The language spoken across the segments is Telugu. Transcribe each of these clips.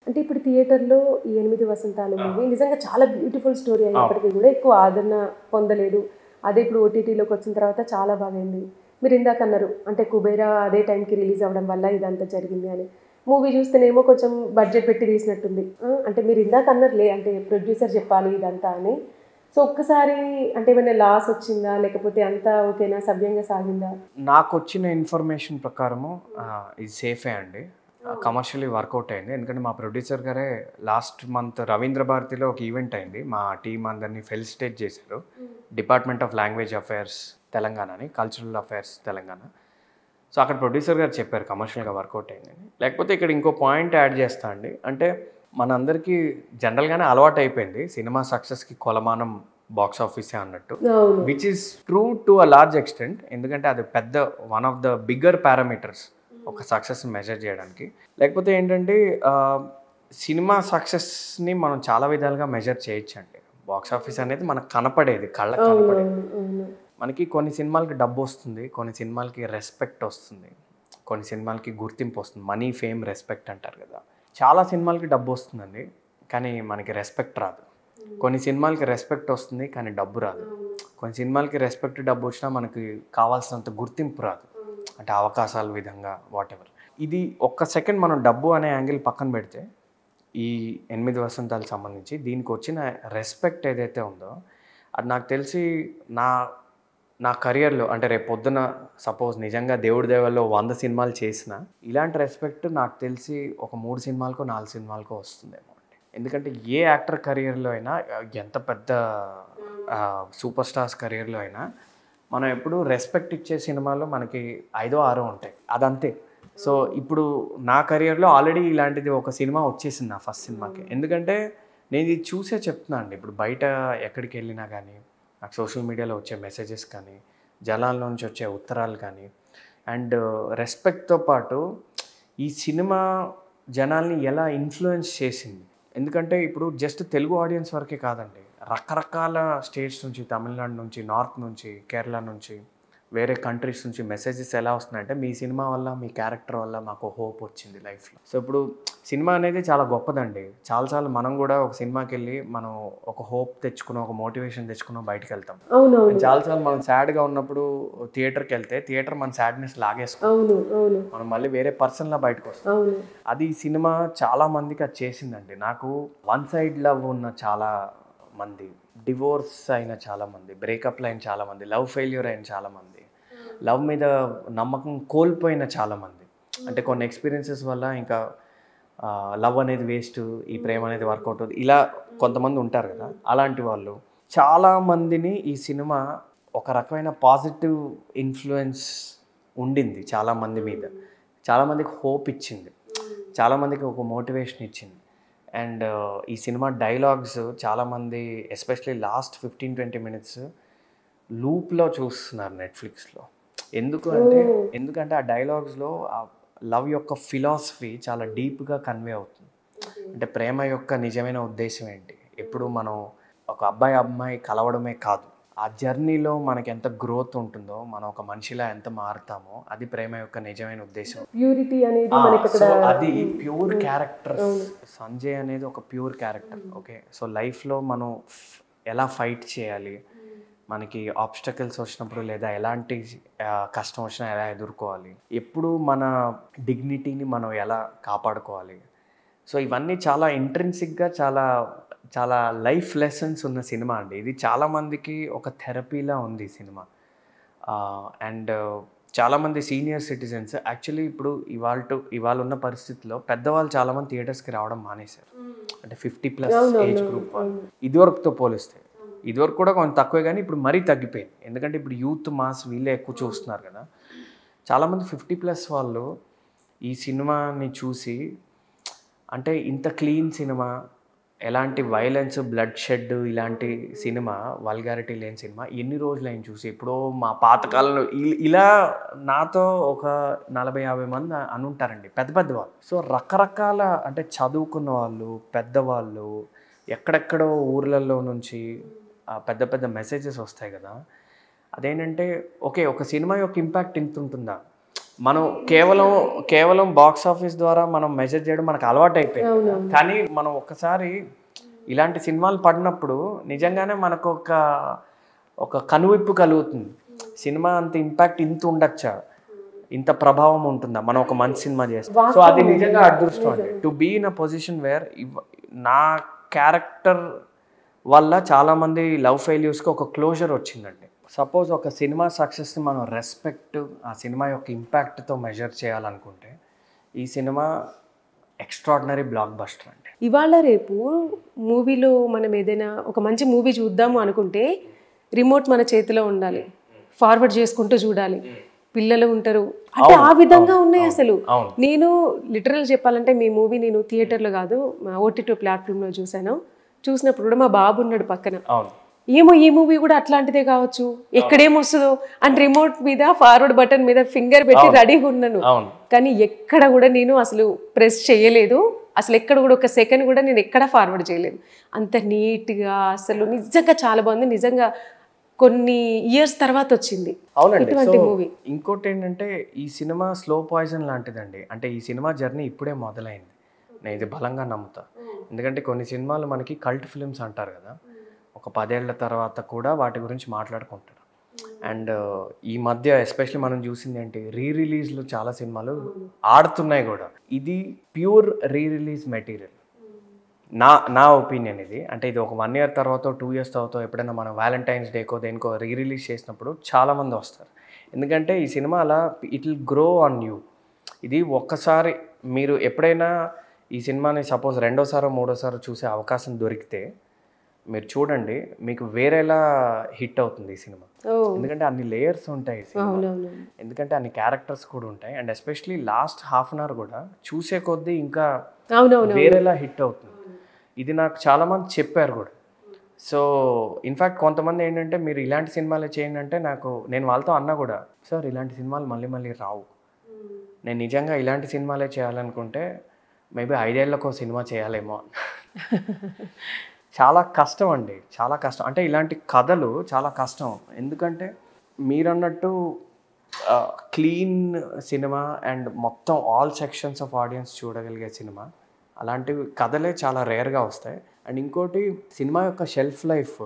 అంటే ఇప్పుడు థియేటర్‌లో ఈ 8 వసంతాలు మూవీ నిజంగా చాలా బ్యూటిఫుల్ స్టోరీ అయినప్పటికీ కూడా ఎక్కువ ఆదరణ పొందలేదు. అదే ఇప్పుడు ఓటీటీలోకి వచ్చిన తర్వాత చాలా బాగైంది. మీరు ఇందాక అన్నారు అంటే 'కుబేరా' అదే టైంకి రిలీజ్ అవ్వడం వల్ల ఇదంతా జరిగింది అని. మూవీ చూస్తేనేమో కొంచెం బడ్జెట్ పెట్టి తీసినట్టుంది. అంటే మీరు ఇందాక అన్నారులే అంటే ప్రొడ్యూసర్ చెప్పాలి ఇదంతా అని. సో, ఒక్కసారి అంటే ఏమైనా లాస్ వచ్చిందా? లేకపోతే అంతా ఓకేనా? సవ్యంగా సాగిందా? నాకొచ్చిన ఇన్ఫర్మేషన్ ప్రకారము ఇది సేఫే అండి. కమర్షియల్లీ వర్కౌట్ అయింది. ఎందుకంటే మా ప్రొడ్యూసర్ గారే లాస్ట్ మంత్ రవీంద్ర భారతిలో ఒక ఈవెంట్ అయింది. మా టీమ్ అందరిని ఫెలిసిటేట్ చేశారు. Department of language affairs Telangana అని, కల్చరల్ అఫైర్స్ తెలంగాణ. సో అక్కడ ప్రొడ్యూసర్ గారు చెప్పారు కమర్షియల్గా వర్కౌట్ అయిందని. లేకపోతే ఇక్కడ ఇంకో పాయింట్ యాడ్ చేస్తా అండి. అంటే మనందరికీ జనరల్గానే అలవాటు అయిపోయింది సినిమా సక్సెస్కి కొలమానం బాక్స్ ఆఫీసే అన్నట్టు, which is true to a large extent. ఎందుకంటే అది పెద్ద one of the bigger parameters ఒక సక్సెస్ మెజర్ చేయడానికి. లేకపోతే ఏంటంటే సినిమా సక్సెస్ని మనం చాలా విధాలుగా మెజర్ చేయొచ్చండి. బాక్స్ ఆఫీస్ అనేది మనకు కనపడేది, కళ్ళకి కనపడేది. మనకి కొన్ని సినిమాలకి డబ్బు వస్తుంది, కొన్ని సినిమాలకి రెస్పెక్ట్ వస్తుంది, కొన్ని సినిమాలకి గుర్తింపు వస్తుంది. మనీ, ఫేమ్, రెస్పెక్ట్ అంటారు కదా. చాలా సినిమాలకి డబ్బు వస్తుందండి, కానీ మనకి రెస్పెక్ట్ రాదు. కొన్ని సినిమాలకి రెస్పెక్ట్ వస్తుంది, కానీ డబ్బు రాదు. కొన్ని సినిమాలకి రెస్పెక్ట్, డబ్బు వచ్చినా మనకి కావాల్సినంత గుర్తింపు రాదు. అంటే అవకాశాల విధంగా వాటెవర్. ఇది ఒక్క సెకండ్ మనం డబ్బు అనే యాంగిల్ పక్కన పెడితే, ఈ 8 వసంతాలకు సంబంధించి దీనికి వచ్చిన రెస్పెక్ట్ ఏదైతే ఉందో అది నాకు తెలిసి నా కెరియర్లో అంటే రేపు పొద్దున సపోజ్ నిజంగా దేవుడి దేవల్లో 100 సినిమాలు చేసిన ఇలాంటి రెస్పెక్ట్ నాకు తెలిసి ఒక 3 సినిమాలకో 4 సినిమాలకో వస్తుందేమో అండి. ఎందుకంటే ఏ యాక్టర్ కెరియర్లో అయినా, ఎంత పెద్ద సూపర్ స్టార్స్ కెరియర్లో అయినా మనం ఎప్పుడు రెస్పెక్ట్ ఇచ్చే సినిమాల్లో మనకి 5, 6 ఉంటాయి, అదంతే. సో ఇప్పుడు నా కెరియర్లో ఆల్రెడీ ఇలాంటిది ఒక సినిమా వచ్చేసింది నా ఫస్ట్ సినిమాకి. ఎందుకంటే నేను ఇది చూసే చెప్తున్నా అండి. ఇప్పుడు బయట ఎక్కడికి వెళ్ళినా కానీ నాకు సోషల్ మీడియాలో వచ్చే మెసేజెస్ కానీ, జనాల నుంచి వచ్చే ఉత్తరాలు కానీ, అండ్ రెస్పెక్ట్తో పాటు ఈ సినిమా జనాల్ని ఎలా ఇన్ఫ్లుయెన్స్ చేసింది. ఎందుకంటే ఇప్పుడు జస్ట్ తెలుగు ఆడియన్స్ వరకే కాదండి, రకరకాల స్టేట్స్ నుంచి, తమిళనాడు నుంచి, నార్త్ నుంచి, కేరళ నుంచి, వేరే కంట్రీస్ నుంచి మెసేజెస్ ఎలా వస్తున్నాయంటే మీ సినిమా వల్ల, మీ క్యారెక్టర్ వల్ల మాకు హోప్ వచ్చింది లైఫ్లో. సో ఇప్పుడు సినిమా అనేది చాలా గొప్పదండి. చాలాసార్లు మనం కూడా ఒక సినిమాకి వెళ్ళి మనం ఒక హోప్ తెచ్చుకుని, ఒక మోటివేషన్ తెచ్చుకుని బయటకు వెళ్తాం. చాలాసార్లు మనం సాడ్గా ఉన్నప్పుడు థియేటర్కి వెళ్తే థియేటర్ మన సాడ్నెస్ లాగేసుకుంటాం, మనం మళ్ళీ వేరే పర్సన్లా బయటకు వస్తాం. అది సినిమా చాలా మందికి అది చేసిందండి. నాకు వన్ సైడ్ లవ్ ఉన్న చాలా మంది, డివోర్స్ అయిన చాలామంది, బ్రేకప్లు అయిన చాలామంది, లవ్ ఫెయిల్యూర్ అయిన చాలామంది, లవ్ మీద నమ్మకం కోల్పోయిన చాలామంది, అంటే కొన్ని ఎక్స్పీరియన్సెస్ వల్ల ఇంకా లవ్ అనేది వేస్ట్, ఈ ప్రేమ అనేది వర్కౌట్ అవుతుంది, ఇలా కొంతమంది ఉంటారు కదా. అలాంటి వాళ్ళు చాలామందిని ఈ సినిమా ఒక రకమైన పాజిటివ్ ఇన్ఫ్లుయెన్స్ ఉండింది చాలామంది మీద. చాలామందికి హోప్ ఇచ్చింది, చాలామందికి ఒక మోటివేషన్ ఇచ్చింది. అండ్ ఈ సినిమా డైలాగ్స్ చాలామంది ఎస్పెషలీ లాస్ట్ 15-20 మినిట్స్ లూప్లో చూస్తున్నారు నెట్ఫ్లిక్స్లో. ఎందుకంటే ఆ డైలాగ్స్లో ఆ లవ్ యొక్క ఫిలాసఫీ చాలా డీప్గా కన్వే అవుతుంది. అంటే ప్రేమ యొక్క నిజమైన ఉద్దేశం ఏంటి, ఎప్పుడు మనం ఒక అమ్మాయి కలవడమే కాదు, ఆ జర్నీలో మనకి ఎంత గ్రోత్ ఉంటుందో, మనం ఒక మనిషిలా ఎంత మారుతామో, అది ప్రేమ యొక్క నిజమైన ఉద్దేశం. ప్యూరిటీ అనేది అది ప్యూర్ క్యారెక్టర్. సంజయ్ అనేది ఒక ప్యూర్ క్యారెక్టర్. ఓకే, సో లైఫ్లో మనం ఎలా ఫైట్ చేయాలి, మనకి ఆబ్స్టకల్స్ వచ్చినప్పుడు లేదా ఎలాంటి కష్టం వచ్చినా ఎలా ఎదుర్కోవాలి, ఎప్పుడు మన డిగ్నిటీని మనం ఎలా కాపాడుకోవాలి. సో ఇవన్నీ చాలా ఇంట్రెన్సిక్గా చాలా చాలా లైఫ్ లెసన్స్ ఉన్న సినిమా అండి. ఇది చాలామందికి ఒక థెరపీలా ఉంది ఈ సినిమా. అండ్ చాలామంది సీనియర్ సిటిజన్స్ యాక్చువల్లీ ఇప్పుడు ఇవాళ ఉన్న పరిస్థితిలో పెద్దవాళ్ళు చాలామంది థియేటర్స్కి రావడం మానేశారు. అంటే 50+ ఏజ్ గ్రూప్ వాళ్ళు ఇదివరకుతో పోలిస్తే, ఇదివరకు కూడా కొంచెం తక్కువే కానీ ఇప్పుడు మరీ తగ్గిపోయింది. ఎందుకంటే ఇప్పుడు యూత్ మాస్ వీళ్ళే ఎక్కువ చూస్తున్నారు కదా. చాలామంది 50+ వాళ్ళు ఈ సినిమాని చూసి, అంటే ఇంత క్లీన్ సినిమా, ఎలాంటి వైలెన్స్, బ్లడ్ షెడ్, ఇలాంటి సినిమా, వల్గారిటీ లేని సినిమా ఎన్ని రోజులు అయిన చూసి, ఎప్పుడో మా పాతకాలంలో ఇలా నాతో ఒక 40-50 మంది అనుంటారండి, పెద్ద పెద్దవాళ్ళు. సో రకరకాల అంటే చదువుకున్న వాళ్ళు, పెద్దవాళ్ళు, ఎక్కడెక్కడో ఊర్లలో నుంచి పెద్ద పెద్ద మెసేజెస్ వస్తాయి కదా. అదేంటంటే ఓకే, ఒక సినిమా యొక్క ఇంపాక్ట్ ఇంత ఉంటుందా, మనం కేవలం బాక్స్ ఆఫీస్ ద్వారా మనం మెజర్ చేయడం మనకు అలవాటు అయిపోయింది. కానీ మనం ఒక్కసారి ఇలాంటి సినిమాలు పడినప్పుడు నిజంగానే మనకు ఒక కనువిప్పు కలుగుతుంది. సినిమా అంత ఇంపాక్ట్ ఇంత ఉండొచ్చా, ఇంత ప్రభావం ఉంటుందా మనం ఒక మంచి సినిమా చేస్తాం. సో అది నిజంగా అదృష్టం అండి, to be in a position where నా క్యారెక్టర్ వల్ల చాలామంది లవ్ ఫెయిల్యూర్స్కి ఒక క్లోజర్ వచ్చిందండి. సపోజ్ ఒక సినిమా సక్సెస్ని మనం రెస్పెక్ట్, ఆ సినిమా యొక్క ఇంపాక్ట్తో మెజర్ చేయాలనుకుంటే ఈ సినిమా ఎక్స్ట్రాడినరీ బ్లాక్ బస్టర్ అండి. ఇవాళ రేపు మూవీలో మనం ఏదైనా ఒక మంచి మూవీ చూద్దాము అనుకుంటే రిమోట్ మన చేతిలో ఉండాలి, ఫార్వర్డ్ చేసుకుంటూ చూడాలి, పిల్లలు ఉంటారు అంటే ఆ విధంగా ఉన్నాయి అసలు. నేను లిటరల్ చెప్పాలంటే మీ మూవీ నేను థియేటర్లో కాదు ఓటీటీ ప్లాట్ఫామ్లో చూసినప్పుడు కూడా మా బాబు ఉన్నాడు పక్కన. ఏమో ఈ మూవీ కూడా అట్లాంటిదే కావచ్చు, ఎక్కడేమొస్తుందో అని రిమోట్ మీద ఫార్వర్డ్ బటన్ మీద ఫింగర్ పెట్టి రెడీగా ఉన్నాను. కానీ ఎక్కడ కూడా నేను అసలు ప్రెస్ చేయలేదు, అసలు ఎక్కడ కూడా ఒక సెకండ్ కూడా నేను ఎక్కడ ఫార్వర్డ్ చేయలేదు. అంత నీట్గా అసలు నిజంగా చాలా బాగుంది. నిజంగా కొన్ని ఇయర్స్ తర్వాత వచ్చింది ఇటువంటి మూవీ. ఇంకోటి ఏంటంటే ఈ సినిమా స్లో పాయిజన్ లాంటిదండి. అంటే ఈ సినిమా జర్నీ ఇప్పుడే మొదలైంది, నేను ఇది బలంగా నమ్ముతా. ఎందుకంటే కొన్ని సినిమాలు మనకి కల్ట్ ఫిలిమ్స్ అంటారు కదా, ఒక 10 ఏళ్ల తర్వాత కూడా వాటి గురించి మాట్లాడుకుంటారు. అండ్ ఈ మధ్య ఎస్పెషల్లీ మనం చూసింది ఏంటి, రిలీజ్లు చాలా సినిమాలు ఆడుతున్నాయి కూడా. ఇది ప్యూర్ రిలీజ్ మెటీరియల్ నా ఒపీనియన్ ఇది. అంటే ఇది ఒక 1 year తర్వాత 2 years తర్వాత ఎప్పుడైనా మనం వ్యాలంటైన్స్ డేకో దేనికో రిలీజ్ చేసినప్పుడు చాలామంది వస్తారు. ఎందుకంటే ఈ సినిమా అలా it will grow on you. ఇది ఒక్కసారి మీరు ఎప్పుడైనా ఈ సినిమాని సపోజ్ రెండోసారో మూడోసారో చూసే అవకాశం దొరికితే మీరు చూడండి, మీకు వేరేలా హిట్ అవుతుంది ఈ సినిమా. ఎందుకంటే అన్ని లేయర్స్ ఉంటాయి ఈ సినిమా, ఎందుకంటే అన్ని క్యారెక్టర్స్ కూడా ఉంటాయి. And especially last half an hour కూడా చూసే కొద్దీ ఇంకా వేరేలా హిట్ అవుతుంది. ఇది నాకు చాలామంది చెప్పారు కూడా. సో ఇన్ఫ్యాక్ట్ కొంతమంది ఏంటంటే మీరు ఇలాంటి సినిమాలే చేయండి అంటే నేను వాళ్ళతో అన్నా కూడా, సార్ ఇలాంటి సినిమాలు మళ్ళీ రావు, నేను నిజంగా ఇలాంటి సినిమాలే చేయాలనుకుంటే మేబీ 5 ఏళ్లకు సినిమా చేయాలేమో. చాలా కష్టం అండి, చాలా కష్టం. అంటే ఇలాంటి కథలు చాలా కష్టం. ఎందుకంటే మీరన్నట్టు క్లీన్ సినిమా అండ్ మొత్తం ఆల్ సెక్షన్స్ ఆఫ్ ఆడియన్స్ చూడగలిగే సినిమా, అలాంటివి కథలే చాలా రేర్గా వస్తాయి. అండ్ ఇంకోటి సినిమా యొక్క షెల్ఫ్ లైఫ్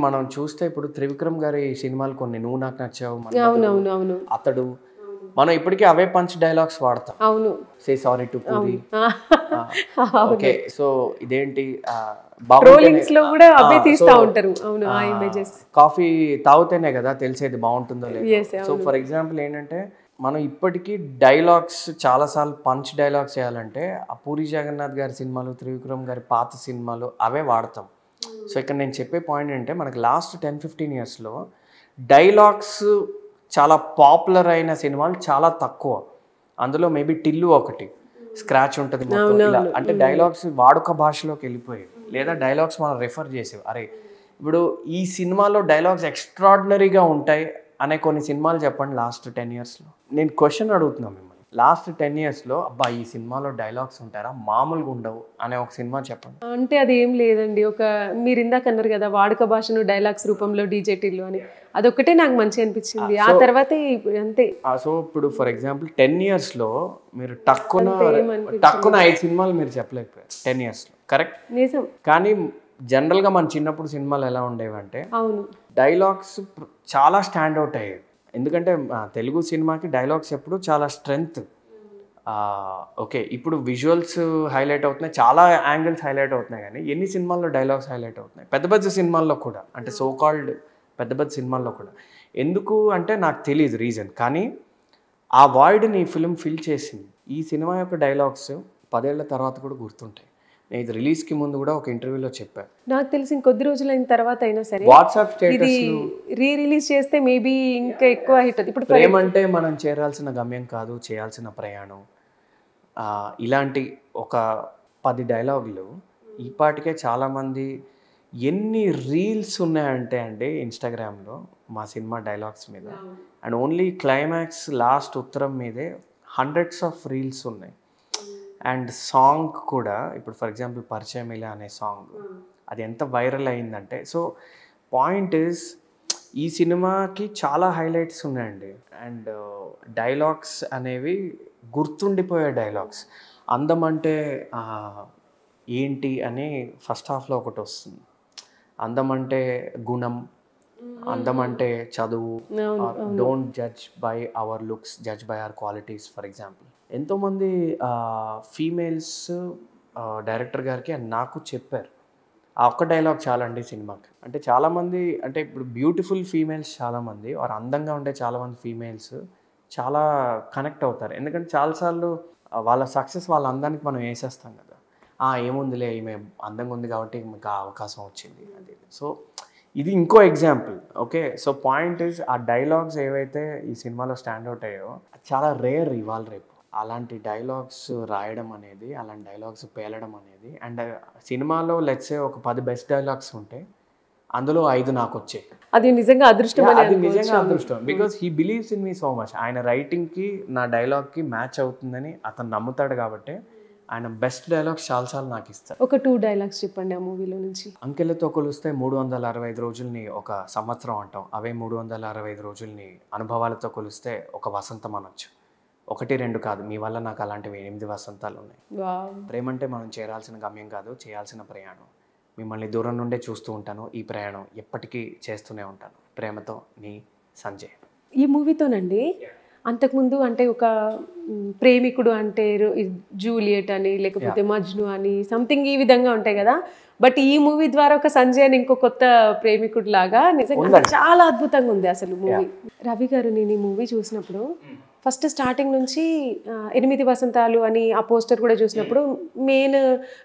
మనం చూస్తే ఇప్పుడు త్రివిక్రమ్ గారి సినిమాలు కొన్ని, నువ్వు నాకు నచ్చావు, అతడు, మనం ఇప్పటికీ అవే పంచ్ డైలాగ్స్ వాడతాం. అవును, say sorry to puri. Okay, so ఇదేంటి కాఫీ తాగితేనే కదా తెలిసేది బాగుంటుందో లేదు. సో ఫర్ ఎగ్జాంపుల్ ఏంటంటే మనం ఇప్పటికీ డైలాగ్స్ చాలాసార్లు పంచ్ డైలాగ్స్ చేయాలంటే ఆ పూరి జగన్నాథ్ గారి సినిమాలు, త్రివిక్రమ్ గారి పాత సినిమాలు అవే వాడతాం. సో ఇక్కడ నేను చెప్పే పాయింట్ ఏంటంటే మనకి లాస్ట్ 10-15 yearsలో డైలాగ్స్ చాలా పాపులర్ అయిన సినిమాలు చాలా తక్కువ. అందులో మేబీ టిల్లు ఒకటి, స్క్రాచ్ ఉంటుంది మొత్తం ఇలా. అంటే డైలాగ్స్ వాడుక భాషలోకి వెళ్ళిపోయేవి, లేదా డైలాగ్స్ మనం రెఫర్ చేసేవి. అరే ఇప్పుడు ఈ సినిమాలో డైలాగ్స్ ఎక్స్ట్రాడినరీగా ఉంటాయి అనే కొన్ని సినిమాలు చెప్పండి లాస్ట్ 10 yearsలో. నేను క్వశ్చన్ అడుగుతున్నాను మిమ్మల్ని, లాస్ట్ 10 yearsలో అబ్బా ఈ సినిమాలో డైలాగ్స్ ఉంటారా, మామూలుగా ఉండవు అనే ఒక సినిమా చెప్పండి. అంటే అది ఏం లేదండి. మీరు ఇందాక అన్నారు కదా వాడుక భాషను డైలాగ్స్ రూపంలో డీజేటీలు అని, అదొక్కటే నాకు మంచిగా అనిపించింది. ఆ తర్వాత అంతే. సో ఇప్పుడు ఫర్ ఎగ్జాంపుల్ 10 yearsలో మీరు టక్కున 5 సినిమాలు మీరు చెప్పలేకపోయారు 10 yearsలో, కరెక్ట్? నిజం. కానీ జనరల్గా మన చిన్నప్పుడు సినిమాలు ఎలా ఉండేవంటే డైలాగ్స్ చాలా స్టాండ్ అవుట్ అయ్యేవి. ఎందుకంటే తెలుగు సినిమాకి డైలాగ్స్ ఎప్పుడు చాలా స్ట్రెంగ్త్. ఓకే, ఇప్పుడు విజువల్స్ హైలైట్ అవుతున్నాయి, చాలా యాంగిల్స్ హైలైట్ అవుతున్నాయి, కానీ ఎన్ని సినిమాల్లో డైలాగ్స్ హైలైట్ అవుతున్నాయి? పెద్ద సినిమాల్లో కూడా, అంటే సో కాల్డ్ పెద్ద సినిమాల్లో కూడా. ఎందుకు అంటే నాకు తెలియదు రీజన్, కానీ ఆ వాయిడ్ని ఈ ఫిల్మ్ ఫిల్ చేసింది. ఈ సినిమా యొక్క డైలాగ్స్ 10 ఏళ్ల తర్వాత కూడా గుర్తుంటాయి. నేను ఇది రిలీజ్కి ముందు కూడా ఒక ఇంటర్వ్యూలో చెప్పాను. నాకు తెలిసి ఇంకొద్ది రోజులైన తర్వాత అయినా సరే వాట్సాప్ స్టేటస్ రిలీజ్ చేస్తే మేబీ ఇంకా ఎక్కువ హిట్ అవుతుంది. ఇప్పుడు ప్రేమ అంటే మనం చేరాల్సిన గమ్యం కాదు, చేయాల్సిన ప్రయాణం, ఇలాంటి ఒక 10 డైలాగులు ఈ పాటికే చాలామంది, ఎన్ని రీల్స్ ఉన్నాయంటే అండి ఇన్స్టాగ్రామ్లో మా సినిమా డైలాగ్స్ మీద, అండ్ ఓన్లీ క్లైమాక్స్ లాస్ట్ ఉత్తరం మీదే hundreds of రీల్స్ ఉన్నాయి. అండ్ సాంగ్ కూడా ఇప్పుడు ఫర్ ఎగ్జాంపుల్ పరిచయం ఇలా అనే సాంగ్, అది ఎంత వైరల్ అయిందంటే, సో పాయింట్ ఈజ్ ఈ సినిమాకి చాలా హైలైట్స్ ఉన్నాయండి. అండ్ డైలాగ్స్ అనేవి గుర్తుండిపోయే డైలాగ్స్. అందం అంటే ఏంటి అని ఫస్ట్ హాఫ్లో ఒకటి వస్తుంది. అందం అంటే గుణం, అందం అంటే చదువు, don't judge by our looks, judge by our qualities. For example ఎంతోమంది ఫీమేల్స్ డైరెక్టర్ గారికి అండ్ నాకు చెప్పారు, ఆ ఒక్క డైలాగ్ చాలండి సినిమాకి. అంటే చాలామంది, అంటే ఇప్పుడు బ్యూటిఫుల్ ఫీమేల్స్ చాలామంది, వారు అందంగా ఉండే చాలామంది ఫీమేల్స్ చాలా కనెక్ట్ అవుతారు. ఎందుకంటే చాలాసార్లు వాళ్ళ సక్సెస్ వాళ్ళ అందానికి మనం వేసేస్తాం కదా, ఏముందిలే ఈమె అందంగా ఉంది కాబట్టి మీకు ఆ అవకాశం వచ్చింది అది. సో ఇది ఇంకో example. Okay, so point is, ఆ డైలాగ్స్ ఏవైతే ఈ సినిమాలో స్టాండ్అవుట్ అయ్యాయో చాలా రేర్ ఇవాళ రేపు అలాంటి డైలాగ్స్ రాయడం అనేది, అలాంటి డైలాగ్స్ పేలడం అనేది. అండ్ సినిమాలో లెట్సే ఒక 10 బెస్ట్ డైలాగ్స్ ఉంటే అందులో 5 నాకు వచ్చాయి. అది నిజంగా అదృష్టం. అది నిజంగా అదృష్టం. Because he believes in me so much. ఆయన రైటింగ్కి నా డైలాగ్కి మ్యాచ్ అవుతుందని అతను నమ్ముతాడు కాబట్టి ఆయన బెస్ట్ డైలాగ్స్ చాలాసార్లు నాకు ఇస్తారు. ఒక 2 డైలాగ్స్ చెప్పండి ఆ మూవీలో నుంచి. అంకెలతో కొలిస్తే 365 రోజుల్ని ఒక సంవత్సరం అంటాం. అవే 365 రోజుల్ని అనుభవాలతో కొలిస్తే ఒక వసంతం అనొచ్చు. 1, 2 కాదు, మీ వల్ల నాకు అలాంటివి 8 వసంతాలు ఉన్నాయి. ప్రేమంటే మనం చేరాల్సిన గమ్యం కాదు, చేయాల్సిన ప్రయాణం. మిమ్మల్ని దూరం నుండే చూస్తూ ఉంటాను, ఈ ప్రయాణం ఎప్పటికీ చేస్తూనే ఉంటాను. ప్రేమతో నీ సంజయ్. ఈ మూవీతోనండి అంతకుముందు అంటే ఒక ప్రేమికుడు అంటే జూలియట్ అని, లేకపోతే మజ్ను అని సంథింగ్ ఈ విధంగా ఉంటాయి కదా. బట్ ఈ మూవీ ద్వారా ఒక సంజయ్ అని ఇంకో కొత్త ప్రేమికుడు లాగా నిజంగా చాలా అద్భుతంగా ఉంది అసలు మూవీ. రవి గారు, నేను ఈ మూవీ చూసినప్పుడు ఫస్ట్ స్టార్టింగ్ నుంచి 8 వసంతాలు అని ఆ పోస్టర్ కూడా చూసినప్పుడు మెయిన్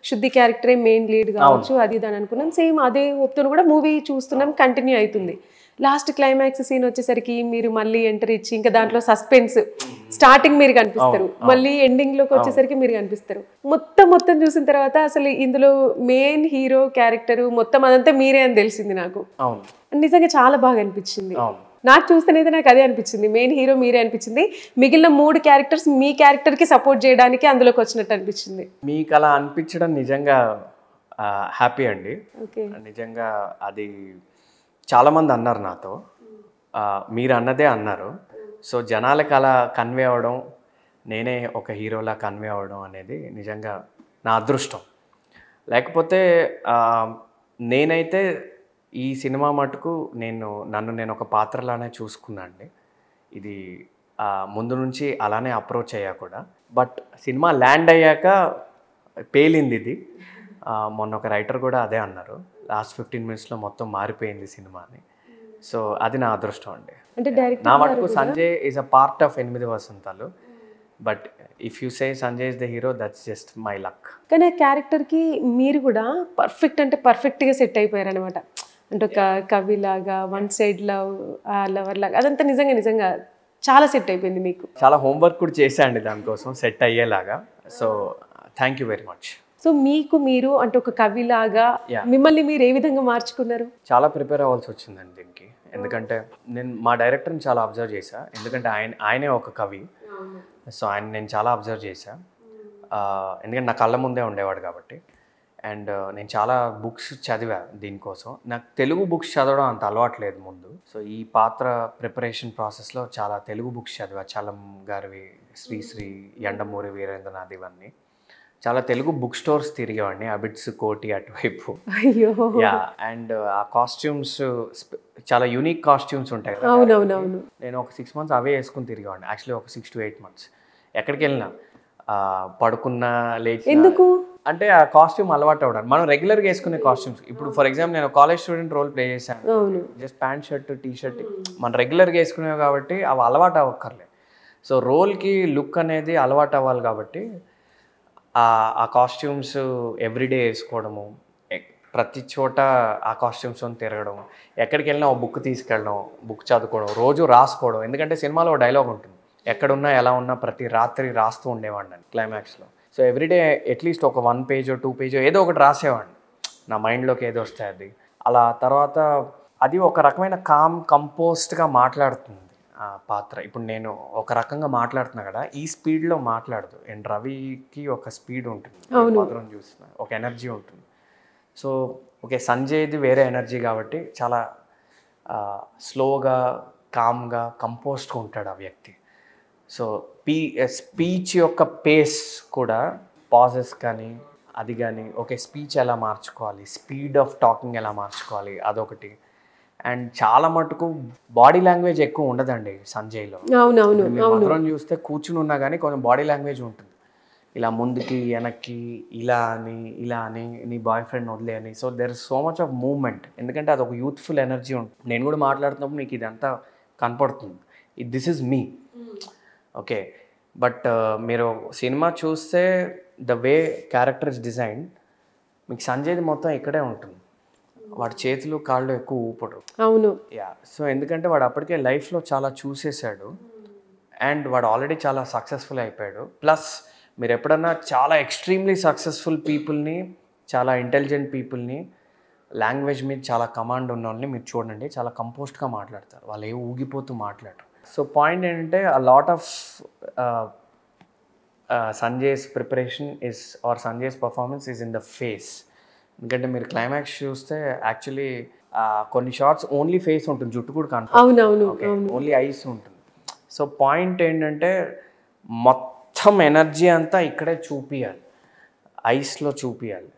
శుద్ధి క్యారెక్టరే మెయిన్ లీడ్ కావచ్చు అది ఇది అని అనుకున్నాం. సేమ్ అదే హోప్తో కూడా మూవీ చూస్తున్నాం, కంటిన్యూ అవుతుంది. లాస్ట్ క్లైమాక్స్ సీన్ వచ్చేసరికి మీరు మళ్ళీ ఎంటర్ ఇచ్చి ఇంకా దాంట్లో సస్పెన్స్, స్టార్టింగ్ మీరు కనిపిస్తారు, మళ్ళీ ఎండింగ్ లోకి వచ్చేసరికి మీరు కనిపిస్తారు. మొత్తం చూసిన తర్వాత అసలు ఇందులో మెయిన్ హీరో క్యారెక్టర్ మొత్తం అదంతా మీరే అని తెలిసింది నాకు. నిజంగా చాలా బాగా అనిపించింది. నాకు చూస్తేనైతే నాకు అదే అనిపించింది, మెయిన్ హీరో మీరే అనిపించింది. మిగిలిన 3 క్యారెక్టర్స్ మీ క్యారెక్టర్కి సపోర్ట్ చేయడానికి అందులోకి వచ్చినట్టు అనిపించింది. మీకు అలా అనిపించడం నిజంగా హ్యాపీ అండి. నిజంగా అది చాలామంది అన్నారు నాతో, మీరు అన్నదే అన్నారు. సో జనాలకు అలా కన్వే అవ్వడం, నేనే ఒక హీరోలా కన్వే అవ్వడం అనేది నిజంగా నా అదృష్టం. లేకపోతే నేనైతే ఈ సినిమా మటుకు నన్ను ఒక పాత్రలానే చూసుకున్నా అండి. ఇది ముందు నుంచి అలానే అప్రోచ్ అయ్యా కూడా. బట్ సినిమా ల్యాండ్ అయ్యాక పేలింది ఇది. మొన్న ఒక రైటర్ కూడా అదే అన్నారు, లాస్ట్ 15 minutesలో మొత్తం మారిపోయింది సినిమా అని. సో అది నా అదృష్టం అండి. అంటే నా మటుకు Sanjay is a part of 8 Vasanthalu. But if you say Sanjay is the hero, that's just my luck. కానీ ఆ క్యారెక్టర్కి మీరు కూడా పర్ఫెక్ట్గా సెట్ అయిపోయారు అనమాట. అంటే ఒక కవిలాగా, వన్ సైడ్ లవర్ లాగా, అదంతా నిజంగా చాలా సెట్ అయిపోయింది మీకు. చాలా హోంవర్క్ కూడా చేశా అండి దానికోసం సెట్ అయ్యేలాగా. So thank you very much. So మీరు అంటే ఒక కవిలాగా మిమ్మల్ని మీరు ఏ విధంగా మార్చుకున్నారు? చాలా ప్రిపేర్ అవ్వాల్సి వచ్చిందండి దీనికి. ఎందుకంటే నేను మా డైరెక్టర్ని చాలా అబ్జర్వ్ చేశా. ఎందుకంటే ఆయనే ఒక కవి. సో నేను చాలా అబ్జర్వ్ చేశా. ఎందుకంటే నా కళ్ళ ముందే ఉండేవాడు కాబట్టి. అండ్ నేను చాలా బుక్స్ చదివా దీనికోసం. నాకు తెలుగు బుక్స్ చదవడం అంత అలవాట్లేదు ముందు. సో ఈ పాత్ర ప్రిపరేషన్ ప్రాసెస్లో చాలా తెలుగు బుక్స్ చదివా. చలం గారివి, శ్రీశ్రీ, యండమూరి వీరేంద్రనాథ్, ఇవన్నీ చాలా తెలుగు బుక్ స్టోర్స్ తిరిగేవాడిని, అబిడ్స్, కోటి అటువైపు. యా, అండ్ ఆ కాస్ట్యూమ్స్ చాలా యూనిక్ కాస్ట్యూమ్స్ ఉంటాయి కదా. అవునవునవును. నేను ఒక 6 months అవే వేసుకుని తిరిగేవాడిని. యాక్చువల్లీ ఒక 6 to 8 months ఎక్కడికి వెళ్ళినా పడుకున్నా లేచి, ఎందుకు అంటే ఆ కాస్ట్యూమ్ అలవాటు అవ్వడానికి. మనం రెగ్యులర్గా వేసుకునే కాస్ట్యూమ్స్, ఇప్పుడు ఫర్ ఎగ్జాంపుల్ నేను కాలేజ్ స్టూడెంట్ రోల్ ప్లే చేశాను, just pant shirt T shirt మనం రెగ్యులర్గా వేసుకునేవి కాబట్టి అవి అలవాటు అవ్వక్కర్లేదు. సో రోల్కి లుక్ అనేది అలవాటు అవ్వాలి కాబట్టి ఆ కాస్ట్యూమ్స్ ఎవ్రీడే వేసుకోవడము, ప్రతి చోట ఆ కాస్ట్యూమ్స్తో తిరగడం, ఎక్కడికి వెళ్ళినా ఒక బుక్ తీసుకెళ్ళడం, బుక్ చదువుకోవడం, రోజు రాసుకోవడం. ఎందుకంటే సినిమాలో డైలాగ్ ఉంటుంది, ఎక్కడున్నా ఎలా ఉన్నా ప్రతి రాత్రి రాస్తూ ఉండేవాడిని క్లైమాక్స్లో. సో ఎవ్రీడే అట్లీస్ట్ ఒక 1 page 2 page ఏదో ఒకటి రాసేవాడిని, నా మైండ్లోకి ఏదో వస్తే అది. అలా తర్వాత అది ఒక రకమైన కంపోస్ట్గా మాట్లాడుతుంది ఆ పాత్ర. ఇప్పుడు నేను ఒక రకంగా మాట్లాడుతున్నా కదా, ఈ స్పీడ్లో మాట్లాడదు. అండ్ రవికి ఒక స్పీడ్ ఉంటుంది, పాత్రను చూస్తున్నా ఒక ఎనర్జీ ఉంటుంది. సో ఓకే, సంజయ్ది వేరే ఎనర్జీ కాబట్టి చాలా స్లోగా కామ్గా కంపోజ్డ్గా ఉంటాడు ఆ వ్యక్తి. సో స్పీచ్ యొక్క పేస్ కూడా పాజెస్ కానీ అది కానీ ఓకే స్పీచ్ ఎలా మార్చుకోవాలి, స్పీడ్ ఆఫ్ టాకింగ్ ఎలా మార్చుకోవాలి అదొకటి. అండ్ చాలా మటుకు బాడీ లాంగ్వేజ్ ఎక్కువ ఉండదండి సంజయ్లో. అవునవును మీరు మధురం చూస్తే కూర్చుని ఉన్నా కానీ కొంచెం బాడీ లాంగ్వేజ్ ఉంటుంది. ఇలా ముందుకి వెనక్కి ఇలా అని నీ బాయ్ ఫ్రెండ్ వదిలే అని. So there is so much of movement. ఎందుకంటే అది ఒక యూత్ఫుల్ ఎనర్జీ ఉంటుంది. నేను కూడా మాట్లాడుతున్నప్పుడు మీకు ఇదంతా కనపడుతుంది. This is me. Okay, but మీరు సినిమా చూస్తే the way character is design, మీకు సంజయ్ది మొత్తం ఇక్కడే ఉంటుంది. వాడి చేతులు కాళ్ళు ఎక్కువ ఊపడు. అవును. సో ఎందుకంటే వాడు అప్పటికే లైఫ్లో చాలా చూసేసాడు అండ్ వాడు ఆల్రెడీ చాలా సక్సెస్ఫుల్ అయిపోయాడు. ప్లస్ మీరు ఎప్పుడన్నా చాలా ఎక్స్ట్రీమ్లీ సక్సెస్ఫుల్ పీపుల్ని, చాలా ఇంటెలిజెంట్ పీపుల్ని, లాంగ్వేజ్ మీద చాలా కమాండ్ ఉన్న వాళ్ళని మీరు చూడండి, చాలా కంపోజ్డ్గా మాట్లాడతారు. వాళ్ళు ఏ ఊగిపోతూ మాట్లాడరు. సో పాయింట్ ఏంటంటే a lot of Sanjay's preparation is or Sanjay's performance is in the face. ఎందుకంటే మీరు క్లైమాక్స్ చూస్తే యాక్చువల్లీ కొన్ని షార్ట్స్ ఓన్లీ ఫేస్ ఉంటుంది, జుట్టు కూడా కనపడదు, ఓన్లీ ఐస్ ఉంటుంది. సో పాయింట్ ఏంటంటే మొత్తం ఎనర్జీ అంతా ఇక్కడే చూపించాలి, ఐస్లో చూపించాలి,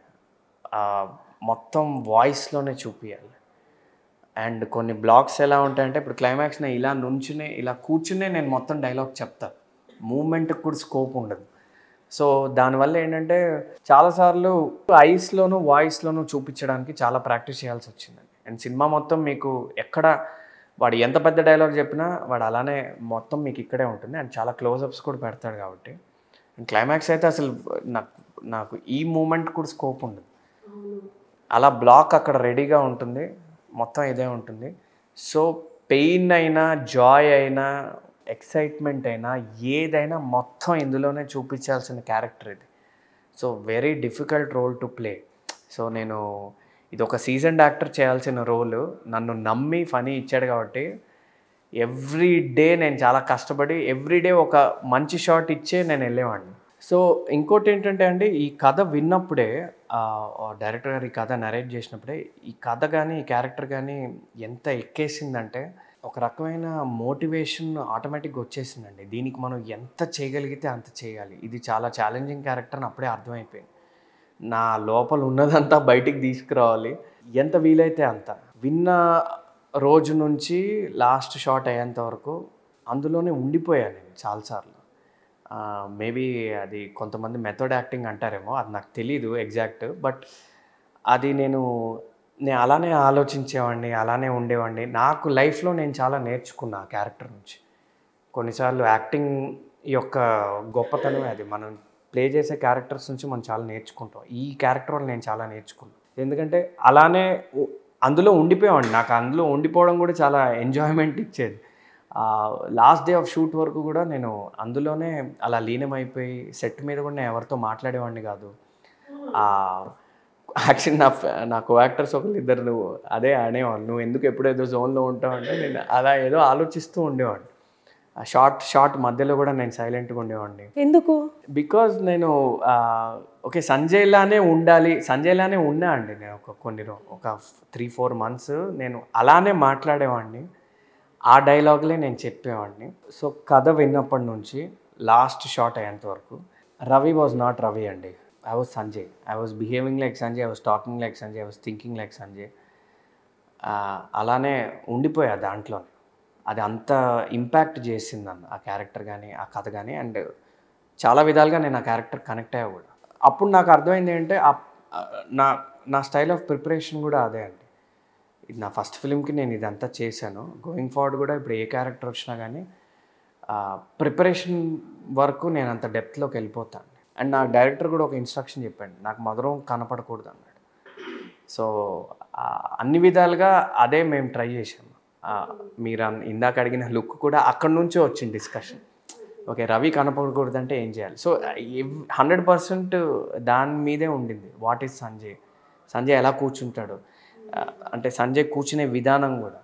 మొత్తం వాయిస్లోనే చూపించాలి. అండ్ కొన్ని బ్లాగ్స్ ఎలా ఉంటాయంటే ఇప్పుడు క్లైమాక్స్ నేను ఇలా నుంచునే ఇలా కూర్చునే నేను మొత్తం డైలాగ్ చెప్తాను, మూమెంట్కి కూడా స్కోప్ ఉండదు. సో దానివల్ల ఏంటంటే చాలాసార్లు ఐస్లోను వాయిస్లోనూ చూపించడానికి చాలా ప్రాక్టీస్ చేయాల్సి వచ్చిందండి. అండ్ సినిమా మొత్తం మీకు ఎక్కడ వాడు ఎంత పెద్ద డైలాగ్ చెప్పినా వాడు అలానే మొత్తం మీకు ఇక్కడే ఉంటుంది. అండ్ చాలా క్లోజప్స్ కూడా పెడతాడు కాబట్టి. అండ్ క్లైమాక్స్ అయితే అసలు నాకు ఈ మూమెంట్ కూడా స్కోప్ ఉండదు. అలా బ్లాక్ అక్కడ రెడీగా ఉంటుంది, మొత్తం ఇదే ఉంటుంది. సో పెయిన్ అయినా జాయ్ అయినా ఎక్సైట్మెంట్ అయినా ఏదైనా మొత్తం ఇందులోనే చూపించాల్సిన క్యారెక్టర్ ఇది. So very difficult role to play. So నేను ఇది ఒక సీజన్డ్ యాక్టర్ చేయాల్సిన రోలు, నన్ను నమ్మి ఫనీ ఇచ్చాడు కాబట్టి ఎవ్రీ డే నేను చాలా కష్టపడి ఎవ్రీడే ఒక మంచి షాట్ ఇచ్చే నేను వెళ్ళేవాడిని. సో ఇంకోటి ఏంటంటే అండి, ఈ కథ విన్నప్పుడే డైరెక్టర్ గారు ఈ కథ నరేట్ చేసినప్పుడే ఈ కథ కానీ ఈ క్యారెక్టర్ కానీ ఎంత ఎక్కేసిందంటే ఒక రకమైన మోటివేషన్ ఆటోమేటిక్గా వచ్చేసిందండి. దీనికి మనం ఎంత చేయగలిగితే అంత చేయాలి, ఇది చాలా ఛాలెంజింగ్ క్యారెక్టర్ అని అప్పుడే అర్థమైపోయింది. నా లోపల ఉన్నదంతా బయటికి తీసుకురావాలి, ఎంత వీలైతే అంత. విన్న రోజు నుంచి లాస్ట్ షాట్ అయ్యేంత వరకు అందులోనే ఉండిపోయాను నేను చాలాసార్లు. మేబీ అది కొంతమంది మెథడ్ యాక్టింగ్ అంటారేమో, అది నాకు తెలీదు ఎగ్జాక్ట్. బట్ అది నేను అలానే ఆలోచించేవాడిని, అలానే ఉండేవాడిని. నాకు లైఫ్లో నేను చాలా నేర్చుకున్నా ఆ క్యారెక్టర్ నుంచి. కొన్నిసార్లు యాక్టింగ్ యొక్క గొప్పతనం అది, మనం ప్లే చేసే క్యారెక్టర్స్ నుంచి మనం చాలా నేర్చుకుంటాం. ఈ క్యారెక్టర్ వల్ల నేను చాలా నేర్చుకున్నాను. ఎందుకంటే అలానే అందులో ఉండిపోయేవాడిని. నాకు అందులో ఉండిపోవడం కూడా చాలా ఎంజాయ్మెంట్ ఇచ్చేది. లాస్ట్ డే ఆఫ్ షూట్ వరకు కూడా నేను అందులోనే అలా లీనమైపోయి సెట్ మీద కూడా నేను ఎవరితో మాట్లాడేవాడిని కాదు. యాక్చువల్లీ నా కో యాక్టర్స్ ఒకళ్ళిద్దరు నువ్వు అదే అనేవాడు, నువ్వు ఎందుకు ఎప్పుడేదో జోన్లో ఉంటావు అంటే నేను అలా ఏదో ఆలోచిస్తూ ఉండేవాడిని. షార్ట్ మధ్యలో కూడా నేను సైలెంట్గా ఉండేవాడిని. ఎందుకు? బికాజ్ నేను ఓకే సంజయ్లానే ఉండాలి, సంజయ్లానే ఉన్నా అండి. నేను ఒక 3-4 months నేను అలానే మాట్లాడేవాడిని, ఆ డైలాగ్లే నేను చెప్పేవాడిని. సో కథ విన్నప్పటి నుంచి లాస్ట్ షాట్ అయ్యేంత వరకు రవి వాజ్ నాట్ రవి అండి. I was Sanjay. I was behaving like Sanjay. I was talking like Sanjay. I was thinking like Sanjay. అలానే ఉండిపోయా దాంట్లోనే. అది అంత ఇంపాక్ట్ చేసింది నన్ను ఆ క్యారెక్టర్ కానీ ఆ కథ కానీ. అండ్ చాలా విధాలుగా నేను ఆ క్యారెక్టర్ కనెక్ట్ అయ్యా కూడా. అప్పుడు నాకు అర్థమైంది ఏంటంటే నా స్టైల్ ఆఫ్ ప్రిపరేషన్ కూడా అదే అండి. ఇది నా ఫస్ట్ ఫిలింకి నేను ఇదంతా చేశాను. గోయింగ్ ఫార్వర్డ్ కూడా ఇప్పుడు ఏ క్యారెక్టర్ వచ్చినా కానీ ప్రిపరేషన్ వరకు నేను అంత డెప్త్లోకి వెళ్ళిపోతాను. అండ్ నా డైరెక్టర్ కూడా ఒక ఇన్స్ట్రక్షన్ చెప్పాడు, నాకు మధురం కనపడకూడదు అన్నాడు. సో అన్ని విధాలుగా అదే మేము ట్రై చేసాము. మీరు ఇందాక అడిగిన లుక్ కూడా అక్కడి నుంచే వచ్చింది డిస్కషన్. ఓకే రవి కనపడకూడదు అంటే ఏం చేయాలి? సో 100% దాని మీదే ఉండింది. వాట్ ఈజ్ సంజయ్ ఎలా కూర్చుంటాడు అంటే సంజయ్ కూర్చునే విధానం కూడా,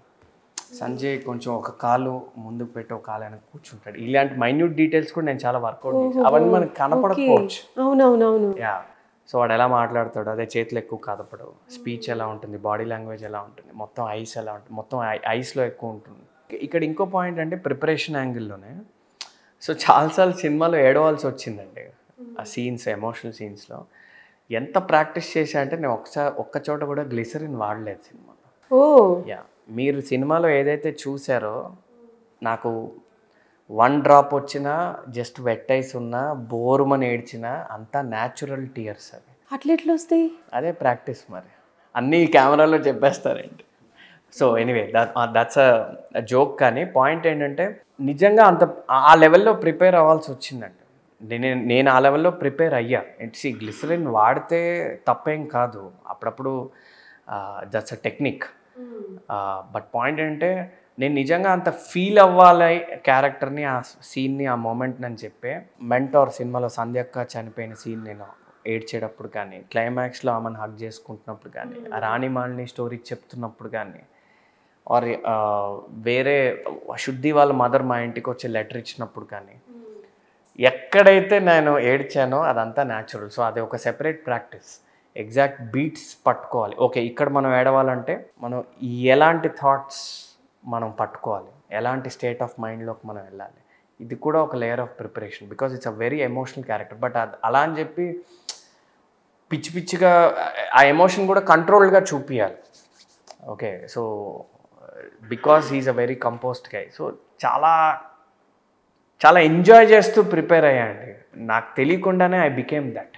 సంజయ్ కొంచెం ఒక కాలు ముందుకు పెట్టి ఒక కాలు వెనక కూర్చుంటాడు. ఇలాంటి మైన్యూట్ డీటెయిల్స్ కూడా నేను చాలా వర్కౌట్ చేశాను. అవన్నీ మనకు కనపడకపోవచ్చు. అవునవునవును. యా సో వాడు ఎలా మాట్లాడతాడు, అదే చేతులు ఎక్కువ కదపడు, స్పీచ్ ఎలా ఉంటుంది, బాడీ లాంగ్వేజ్ ఎలా ఉంటుంది, మొత్తం ఐస్ ఎలా ఉంటుంది, మొత్తం ఐస్లో ఎక్కువ ఉంటుంది. ఇక్కడ ఇంకో పాయింట్ అంటే ప్రిపరేషన్ యాంగిల్లోనే. సో చాలాసార్లు సినిమాలో ఏడవాల్సి వచ్చిందండి ఆ సీన్స్, ఎమోషనల్ సీన్స్లో. ఎంత ప్రాక్టీస్ చేశా అంటే నేను ఒక్క చోట కూడా గ్లిసరిన్ వాడలేదు సినిమాలో. ఓ యా, మీరు సినిమాలో ఏదైతే చూసారో నాకు 1 డ్రాప్ వచ్చినా, జస్ట్ వెట్ ఐస్ ఉన్నా, బోరుమని ఏడ్చినా అంతా న్యాచురల్ టీయర్స్ అవి. అట్లా ఎట్లా వస్తాయి? అదే ప్రాక్టీస్ మరి, అన్నీ కెమెరాలో చెప్పేస్తారండి. So anyway that's a joke. కానీ పాయింట్ ఏంటంటే నిజంగా అంత ఆ లెవెల్లో ప్రిపేర్ అవ్వాల్సి వచ్చిందండి. నేను ఆ లెవెల్లో ప్రిపేర్ అయ్యా. గ్లిసరిన్ వాడితే తప్పేం కాదు, అప్పుడప్పుడు that's a technique. But point ఏంటంటే నేను నిజంగా అంత ఫీల్ అవ్వాలి క్యారెక్టర్ని, ఆ సీన్ని, ఆ మూమెంట్ని అని చెప్పే. మెంటార్ సినిమాలో సంధ్యక్క చనిపోయిన సీన్ నేను ఏడ్చేటప్పుడు కానీ, క్లైమాక్స్లో ఆమెను హగ్ చేసుకుంటున్నప్పుడు కానీ, ఆ రాణిమాలిని స్టోరీ చెప్తున్నప్పుడు కానీ, ఆర్ వేరే శుద్ధి వాళ్ళ మదర్ మా ఇంటికి వచ్చి లెటర్ ఇచ్చినప్పుడు కానీ, ఎక్కడైతే నేను ఏడ్చానో అదంతా న్యాచురల్. సో అది ఒక సెపరేట్ ప్రాక్టీస్. ఎగ్జాక్ట్ బీట్స్ పట్టుకోవాలి. ఓకే, ఇక్కడ మనం ఏడవాలంటే మనం ఎలాంటి థాట్స్ మనం పట్టుకోవాలి, ఎలాంటి స్టేట్ ఆఫ్ మైండ్లోకి మనం వెళ్ళాలి, ఇది కూడా ఒక layer of preparation. Because it's a very emotional character. But అలా అని చెప్పి పిచ్చి పిచ్చిగా ఆ ఎమోషన్ కూడా కంట్రోల్గా చూపించాలి. Okay, so because he is a very composed guy. So చాలా చాలా ఎంజాయ్ చేస్తూ ప్రిపేర్ అయ్యానండి. నాకు తెలియకుండానే ఐ బికేమ్ దట్.